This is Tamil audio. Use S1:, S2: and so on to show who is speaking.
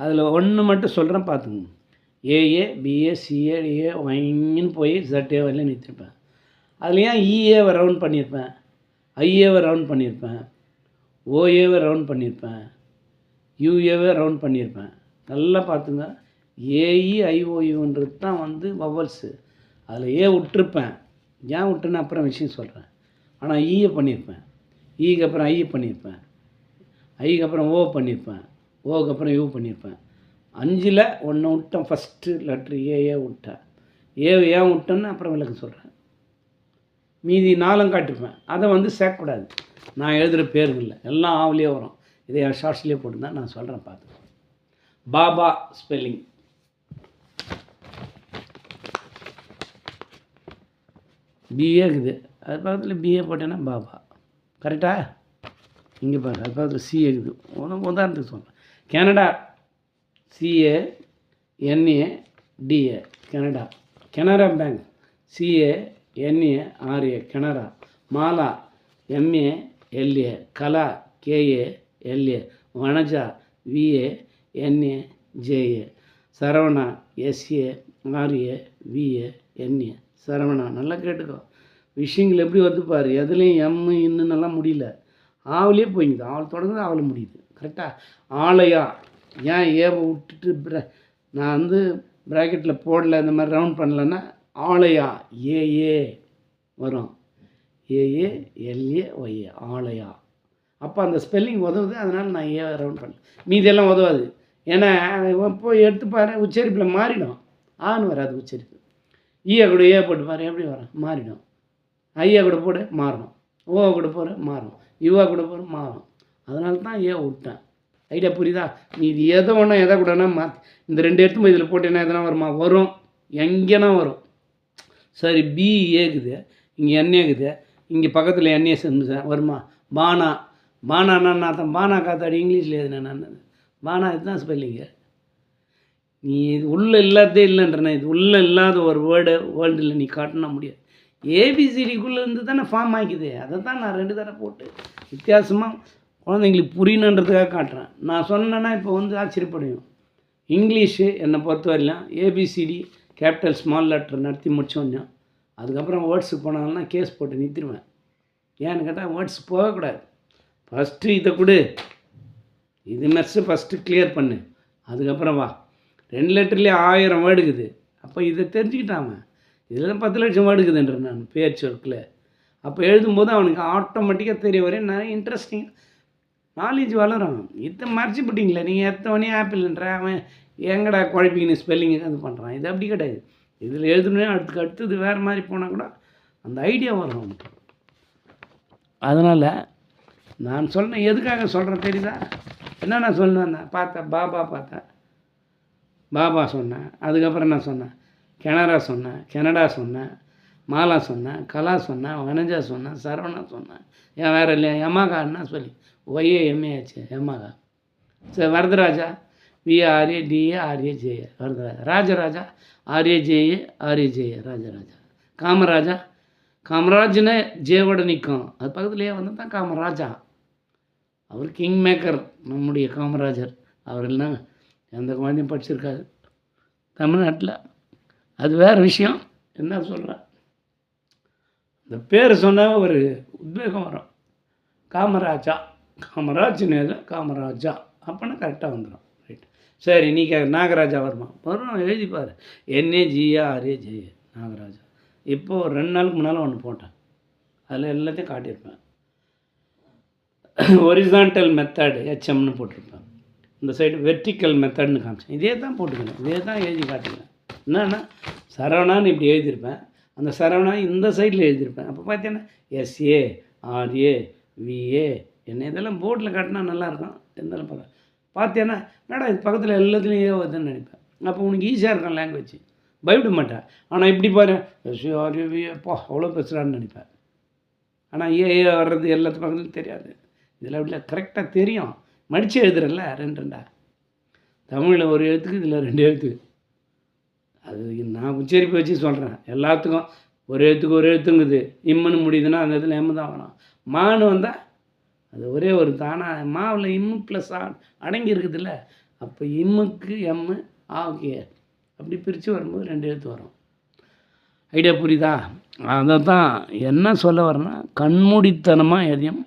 S1: அதில் ஒன்று மட்டும் சொல்கிறேன் பார்த்துங்க. ஏஏ பிஏ சிஏ டிஏ ஒயின்னு போய் ZA வரையிலும் நிறுத்திருப்பேன். அதில் ஏன் இஏவை ரவுண்ட் பண்ணியிருப்பேன், ஐஏவை ரவுண்ட் பண்ணியிருப்பேன், ஓஏவை ரவுண்ட் பண்ணியிருப்பேன், யூஏவை ரவுண்ட் பண்ணியிருப்பேன். நல்லா பார்த்துங்க. ஏஇஐஓயுன்றது தான் வந்து வவல்ஸு. அதில் ஏ விட்டுருப்பேன். ஏன் விட்டுன்னு அப்புறம் விஷயம் சொல்கிறேன். ஆனால் ஈயை பண்ணியிருப்பேன், ஈக்கு அப்புறம் ஐ பண்ணியிருப்பேன், ஐக்கு அப்புறம் ஓ பண்ணியிருப்பேன், ஓக்கு அப்புறம் யூ பண்ணியிருப்பேன். 5ல் 1 விட்டேன். ஃபஸ்ட்டு லெட்ரு ஏஏ விட்டேன். ஏவை ஏன் விட்டேன்னு அப்புறம் விளக்க சொல்கிறேன். மீதி 4 காட்டிருப்பேன். அதை வந்து சேர்க்கக்கூடாது. நான் எழுதுகிற பேருங்களில் எல்லாம் ஆவிலே வரும். இதை என் ஷார்ட்ஸ்லேயே போட்டுருந்தேன். நான் சொல்கிறேன் பார்த்து. பாபா ஸ்பெல்லிங் பிஏ இருக்குது. அது பக்கத்தில் பிஏ போட்டேன்னா பாபா கரெக்டா? இங்கே பாருங்க, அது பக்கத்தில் சிஏ இருக்குது. உதாரணத்துக்கு சொல்கிறேன். Canada C A N A D A Canada. Canara bank C A N A R A Canara. Mala M A L A. Kala K A L A. Vanaja V A N A J A. Saravana S A R A V A N A Saravana. நல்லா கேட்டுக்கோ. விஷயங்கள் எப்படி வந்து பாரு. எதுலேயும் எம்மு இன்னுன்னெல்லாம் முடியல. ஆவிலே போய்ங்குது. ஆவல் தொடங்குது, ஆவல் முடியுது. கரெக்டாக? ஆலையா ஏன் ஏவை விட்டுட்டு நான் வந்து ப்ராக்கெட்டில் போடல, இந்த மாதிரி ரவுண்ட் பண்ணலன்னா ஆலையா ஏஏ வரும். ஏஏ எல்ஏ ஒய்ஏ ஆலையா. அப்போ அந்த ஸ்பெல்லிங் உதவுது. அதனால் நான் ஏ ரவுண்ட் பண்ணல. மீதியெல்லாம் உதவாது. ஏன்னா போய் எடுத்து பாரு, உச்சரிப்பில் மாறிடும். ஆன்னு வராது உச்சரிப்பு. ஈயை கூட ஏ போட்டு பாரு, எப்படி வரும்? மாறிடும். ஐயா கூட போடு, மாறணும். ஓ கூட போடு, மாறும். யுவா கூட போடு, மாறும். அதனால தான் ஏ விட்டேன். ஐடியா புரியுதா? நீ இது எதை ஒன்றா எதை கூடனா இந்த 2 எடுத்து இதில் போட்டேன்னா எதனா வருமா? வரும். எங்கேனா வரும். சரி, பி ஏக்குது, இங்கே என்ஏக்குது, இங்கே பக்கத்தில் என்ஏ சேர்ந்து வருமா? பானா. பானானா நான் பானா காத்தாடி இங்கிலீஷில் எதுனா நான் பானா. இதுதான் ஸ்பெல்லிங்கு. நீ இது உள்ளே இல்லாததே இல்லைன்றன. இது உள்ளே இல்லாத ஒரு வேர்ல்டில் நீ காட்டினா முடியாது. ஏபிசிடிக்குள்ளே இருந்து தானே ஃபார்ம் ஆகிக்குது. அதை தான் நான் 2 தடவை போட்டு வித்தியாசமாக குழந்தைங்களுக்கு புரியணுன்றதுக்காக காட்டுறேன். நான் சொன்னேன்னா இப்போ வந்து ஆச்சரியப்படையும். இங்கிலீஷு என்னை பொறுத்த வரையிலும் ஏபிசிடி கேபிட்டல் ஸ்மால் லெட்டர் நடத்தி முடிச்சோன்னா அதுக்கப்புறம் வேர்ட்ஸுக்கு போனாங்கன்னா கேஸ் போட்டு நிறுத்திடுவேன். ஏன்னு கேட்டால் வேர்ட்ஸ் போகக்கூடாது. ஃபஸ்ட்டு இதை கொடு, இது மெர்ஸு ஃபஸ்ட்டு கிளியர் பண்ணு, அதுக்கப்புறம் வா. 2 லெட்டர்லேயே 1000 வேர்டு இருக்குது. அப்போ இதை தெரிஞ்சுக்கிட்டாம இதில் தான் 10 லட்சம் வேர்டு இருக்குதுன்ற நான் பேர் சொற்கில். அப்போ எழுதும்போது அவனுக்கு ஆட்டோமேட்டிக்காக தெரிய வரையும் நிறைய இன்ட்ரெஸ்டிங் நாலேஜ் வளரும். இதை மறைச்சி போட்டிங்களே நீங்கள். எத்தவனே ஆப்பிள்ன்ற அவன் எங்கடா குழப்பிங்கன்னு ஸ்பெல்லிங்கு இது பண்ணுறான். இது அப்படி கிடையாது. இதில் எழுதுனே அடுத்தது வேறு மாதிரி போனால் கூட அந்த ஐடியா வரும் அவனுக்கு. அதனால் நான் சொன்னேன். எதுக்காக சொல்கிறேன் தெரியுதா? என்ன நான் சொன்னேன்? பார்த்தேன் பாபா, பார்த்தேன் பாபா சொன்னேன். அதுக்கப்புறம் நான் சொன்னேன் கனரா சொன்னேன், கனடா சொன்னேன், மாலா சொன்னேன், கலா சொன்னேன், வனஜா சொன்னேன், சரவணா சொன்னேன். ஏன் வேறு இல்லையா? யமாகான்னா சொல்லி ஒய்ஏ எம்ஏ ஆச்சு யமாகா. சரி, Varadaraja V R A D A R A J A Varadaraja. Rajaraja R A J A R A J A Rajaraja. Kamaraja காமராஜ்னு ஜேவோட நிற்கும். அது பக்கத்துலேயே வந்து தான் காமராஜா. அவர் கிங் மேக்கர் நம்முடைய காமராஜர். அவர் இல்லைனா எந்த குழந்தையும் படிச்சிருக்காது தமிழ்நாட்டில். அது வேறு விஷயம். என்ன சொல்கிறேன், இந்த பேர் சொன்னால் ஒரு உத்வேகம் வரும். காமராஜா காமராஜ்னு காமராஜா அப்போனா கரெக்டாக வந்துடும். ரைட். சரி, நீ நாகராஜா வருமா? வரும். எழுதிப்பார். NAGRAJA நாகராஜா. இப்போது 2 நாளுக்கு முன்னால் ஒன்று போட்டேன். அதில் எல்லாத்தையும் காட்டியிருப்பேன். ஒரிசான்டல் மெத்தட் HMன்னு போட்டிருப்பேன். இந்த சைடு வெர்டிக்கல் மெத்தட்னு காமிச்சேன். இதே தான் போட்டுக்கணும். இதே தான் எழுதி காட்டுவேன். என்னன்னா சரவணான்னு இப்படி எழுதியிருப்பேன். அந்த சரவணா இந்த சைடில் எழுதியிருப்பேன். அப்போ பார்த்தீங்கன்னா SA RA VA என்ன இதெல்லாம் போர்டில் காட்டினா நல்லாயிருக்கும். இருந்தாலும் பார்த்தேன்னா என்னடா இது பக்கத்தில் எல்லாத்துலேயும் ஏ வருதுன்னு நினைப்பேன். அப்போ உனக்கு ஈஸியாக இருக்கும் லாங்குவேஜ், பயப்பட மாட்டேன். ஆனால் இப்படி பாரு SA RA VA அவ்வளோ பேசுகிறான்னு நினைப்பேன். ஆனால் ஏ வர்றது எல்லாத்து பக்கத்துலையும் தெரியாது. இதில் அப்படி கரெக்டாக தெரியும். மடித்து எழுதுறல்ல 2 தமிழில் ஒரு எழுத்துக்கு இதில் 2 எழுத்து. அது நான் உச்சரிப்பு வச்சு சொல்கிறேன். எல்லாத்துக்கும் ஒரு எழுத்துக்கு ஒரு எழுத்துங்குது. இம்முன்னு முடியுதுன்னா அந்த இடத்துல எம்மு தான் வரும். மான்னு வந்தால் அது ஒரே ஒரு தானா மாவில் இம்மு ப்ளஸ் அடங்கி இருக்குதுல்ல, அப்போ இம்முக்கு எம்மு ஆவுக்கு ஏ அப்படி பிரித்து வரும்போது 2 எழுத்து வரும். ஐடியா புரியுதா? அதை தான் என்ன சொல்ல வரேன்னா, கண்மூடித்தனமாக எதையும்